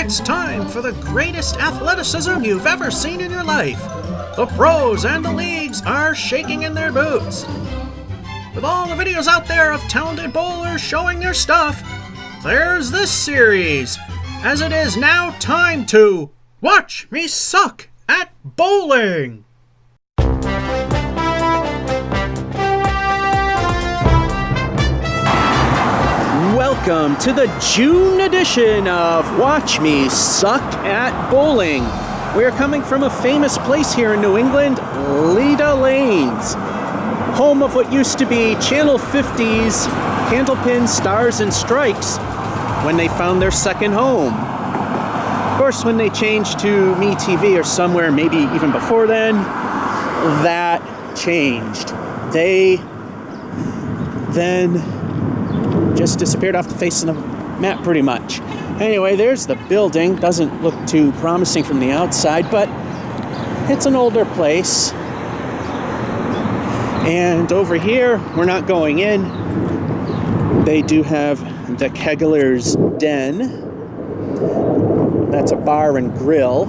It's time for the greatest athleticism you've ever seen in your life. The pros and the leagues are shaking in their boots. With all the videos out there of talented bowlers showing their stuff, there's this series, as it is now time to watch me suck at bowling. Welcome to the June edition of Watch Me Suck at Bowling. We're coming from a famous place here in New England, Leda Lanes, home of what used to be Channel 50's Candlepin Stars and Strikes when they found their second home. Of course, when they changed to MeTV or somewhere, maybe even before then, that changed. They then just disappeared off the face of the map pretty much. Anyway, there's the building. Doesn't look too promising from the outside, but it's an older place. And over here, we're not going in. They do have the Kegler's Den. That's a bar and grill.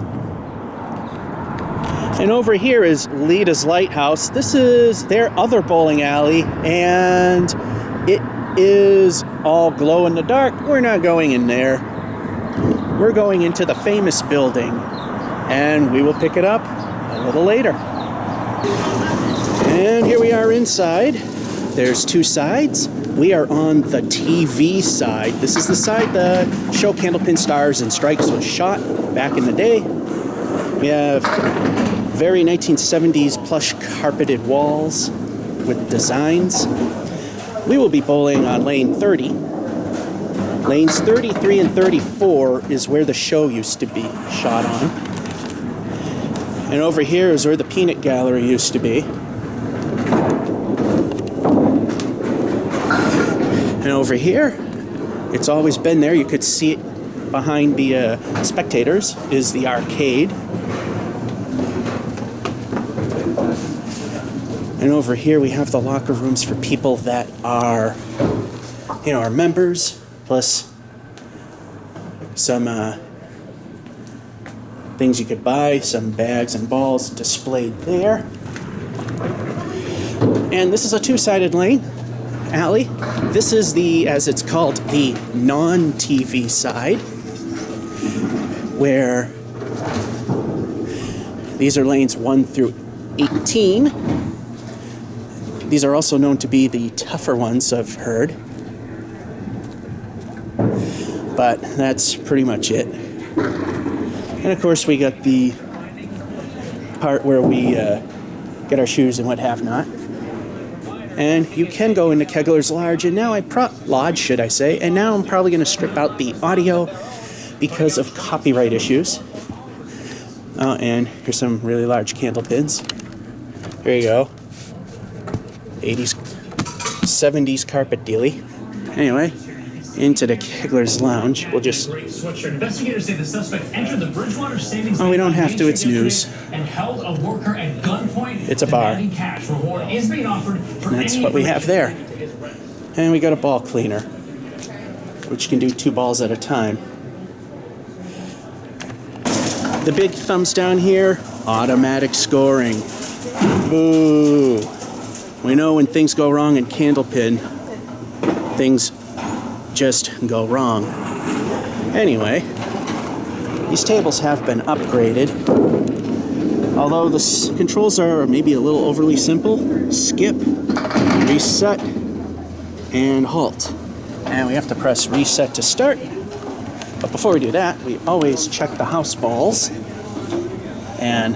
And over here is Leda's Lighthouse. This is their other bowling alley, and it is all glow in the dark. We're not going in there. We're going into the famous building, and we will pick it up a little later. And here we are inside. There's two sides. We are on the TV side. This is the side the show Candlepin Stars and Strikes was shot back in the day. We have very 1970s plush carpeted walls with designs. We will be bowling on lane 30. Lanes 33 and 34 is where the show used to be shot on. And over here is where the peanut gallery used to be. And over here, it's always been there. You could see it behind the spectators is the arcade. And over here we have the locker rooms for people that are, our members, plus some things you could buy, some bags and balls displayed there. And this is a two-sided alley. This is as it's called, the non-TV side, where these are lanes 1 through 18. These are also known to be the tougher ones, I've heard. But that's pretty much it. And of course, we got the part where we get our shoes and what have not. And you can go into Kegler's Lodge, and now Lodge, should I say? And now I'm probably going to strip out the audio because of copyright issues. Oh, and here's some really large candle pins. Here you go. 80s, 70s carpet dealy. Anyway, into the Kegler's Lounge. We'll just... Investigators say the suspect entered the Bridgewater Savings... Oh, we don't have to. It's news. And held a worker at gunpoint. It's a bar. Cash reward is being offered for and that's what we have there. And we got a ball cleaner, which can do 2 balls at a time. The big thumbs down here, automatic scoring. Boo. We know when things go wrong in Candlepin, things just go wrong. Anyway, these tables have been upgraded. Although the controls are maybe a little overly simple. Skip, reset, and halt. And we have to press reset to start. But before we do that, we always check the house balls. And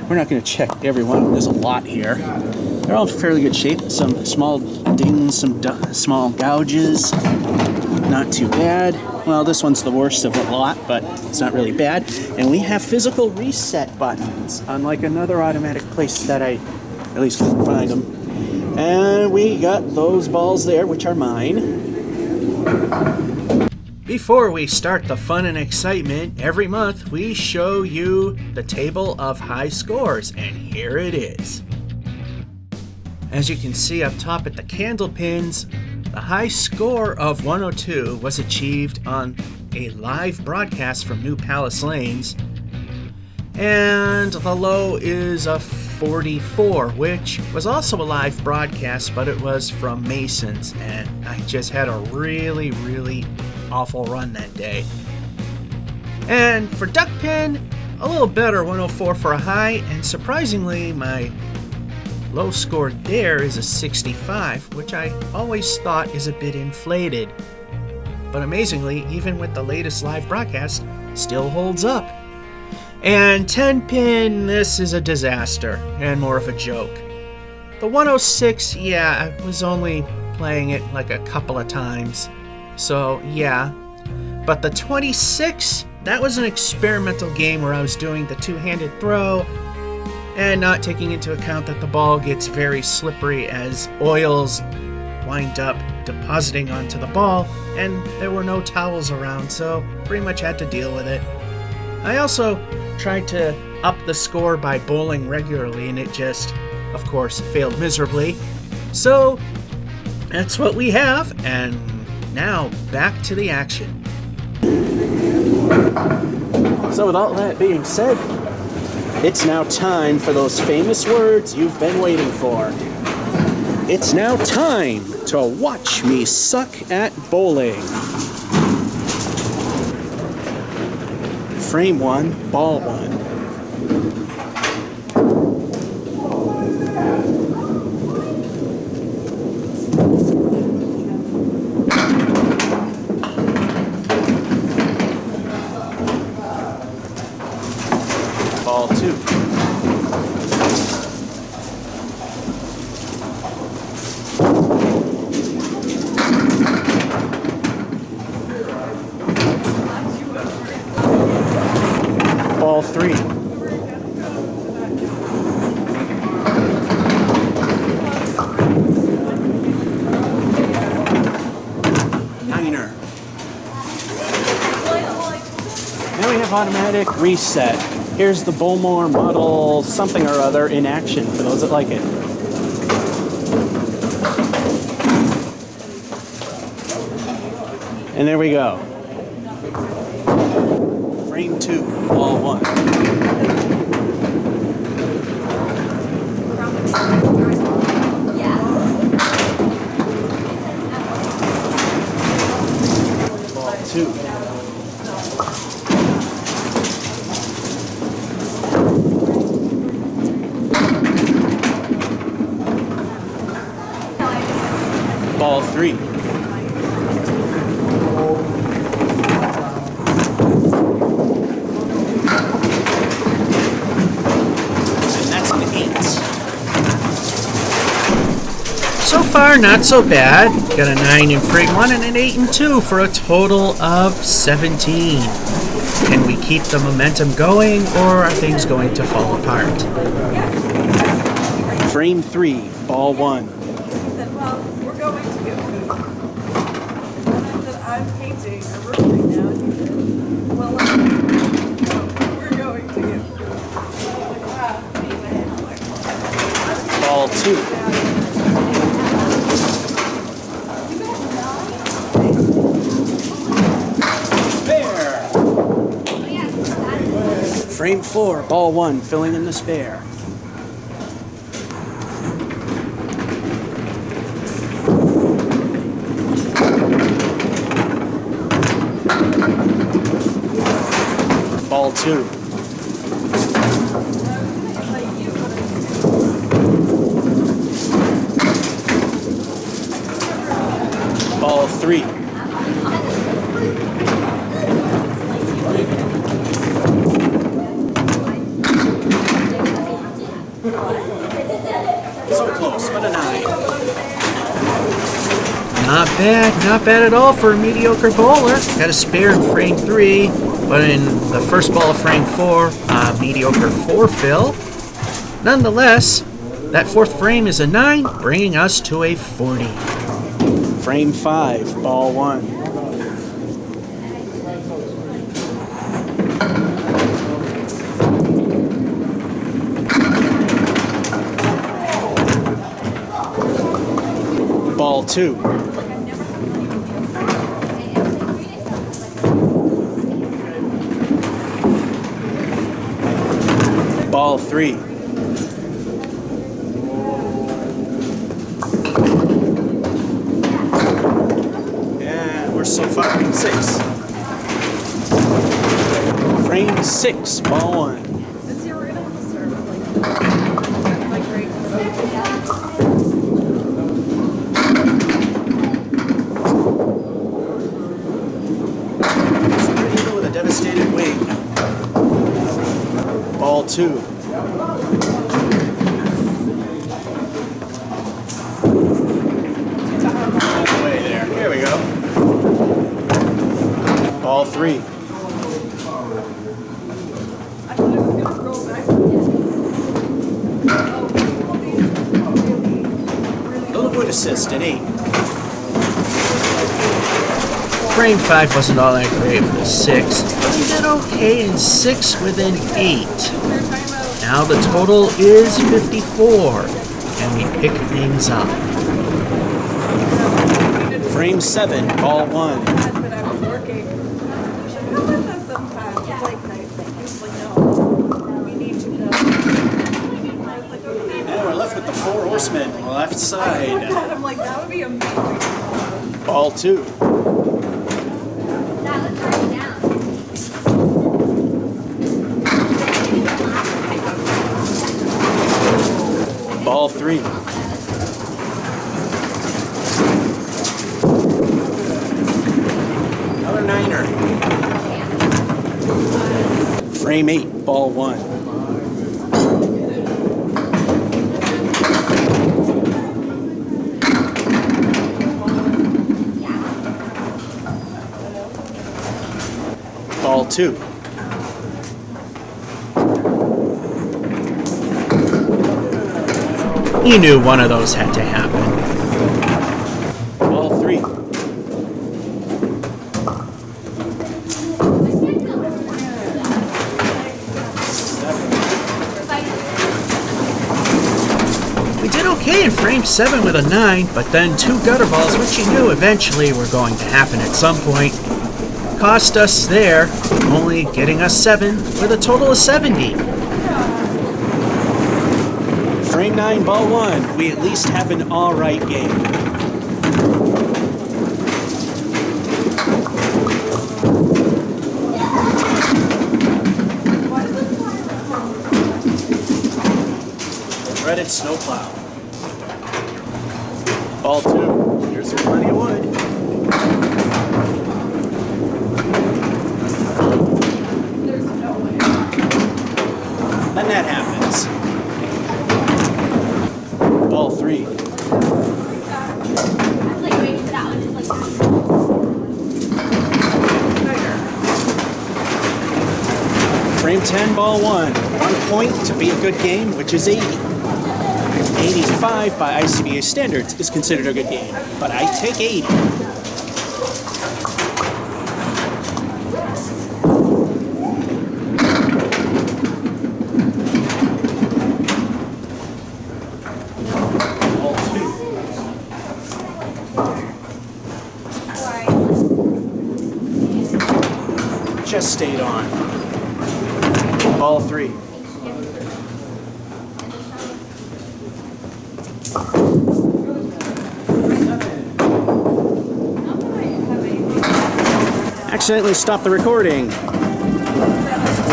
we're not going to check every one. There's a lot here. They're all in fairly good shape. Some small dings, some small gouges. Not too bad. Well, this one's the worst of the lot, but it's not really bad. And we have physical reset buttons, unlike another automatic place that I at least couldn't find them. And we got those balls there, which are mine. Before we start the fun and excitement, every month we show you the table of high scores, and here it is. As you can see up top at the Candlepins, the high score of 102 was achieved on a live broadcast from New Palace Lanes. And the low is a 44, which was also a live broadcast, but it was from Masons, and I just had a really, really awful run that day. And for duck pin, a little better, 104 for a high, and surprisingly, my low score there is a 65, which I always thought is a bit inflated. But amazingly, even with the latest live broadcast, still holds up. And 10 pin, this is a disaster and more of a joke. The 106, yeah, I was only playing it like a couple of times, so yeah. But the 26, that was an experimental game where I was doing the two-handed throw and not taking into account that the ball gets very slippery as oils wind up depositing onto the ball, and there were no towels around, so pretty much had to deal with it. I also tried to up the score by bowling regularly, and it just, of course, failed miserably. So that's what we have, and now back to the action. So with all that being said, it's now time for those famous words you've been waiting for. It's now time to watch me suck at bowling. Frame 1, ball 1. Ball 2. Ball 3. Niner. Now we have automatic reset. Here's the Bowmore model something or other in action for those that like it. And there we go. Frame 2, ball 1. Ball 2. Ball 3. And that's an 8. So far, not so bad. Got a 9 in frame 1 and an 8 in 2 for a total of 17. Can we keep the momentum going, or are things going to fall apart? Frame 3, ball 1. I'm painting a room right now, and he said, well, we're going to get food. Ball 2. Spare. Frame 4, ball 1, filling in the spare. Ball 2. Ball 3. So close, but a 9. Not bad at all for a mediocre bowler. Got a spare in frame 3. But in the first ball of frame 4, mediocre 4 fill. Nonetheless, that fourth frame is a 9, bringing us to a 40. Frame 5, ball 1. Ball 2. Ball 3. And we're so far in 6. Frame 6, ball 1. This year we're gonna have to serve like great. Spread eagle with a devastated wing. Ball 2. Way there. Here we go. Ball 3. I thought it was gonna roll back. Little wood assist at 8. Frame 5 wasn't all that great with a 6, but we did okay in 6 with an 8. Now the total is 54, and we pick things up. Frame 7, ball 1. But I was working. You should come with us sometime. It's like nice. He's like, no, we need to know. I was like, okay. And we're left with the 4 horsemen on the left I looked side. at him like, that would be amazing. Ball 2. Ball 3. Another 9er. Frame 8, ball 1. Ball 2. You knew one of those had to happen. Ball 3. We did okay in frame 7 with a 9, but then 2 gutter balls, which you knew eventually were going to happen at some point, cost us there, only getting us 7 with a total of 70. Frame 9, ball 1. We at least have an alright game. Dreaded snowplow. Ball 2. Here's plenty of wood. There's no way. Then that happens. Ball 3. Frame 10, ball 1. 1 point to be a good game, which is 80. 85 by ICBA standards is considered a good game, but I take 80. Ball 2. Just stayed on. Ball 3. Accidentally stopped the recording.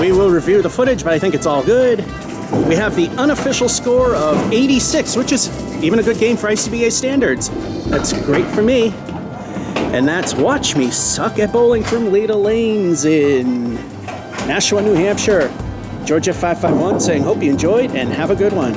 We will review the footage, but I think it's all good. We have the unofficial score of 86, which is even a good game for ICBA standards. That's great for me. And that's Watch Me Suck at Bowling from Leda Lanes in Nashua, New Hampshire. Georgia 551 saying, hope you enjoyed and have a good one.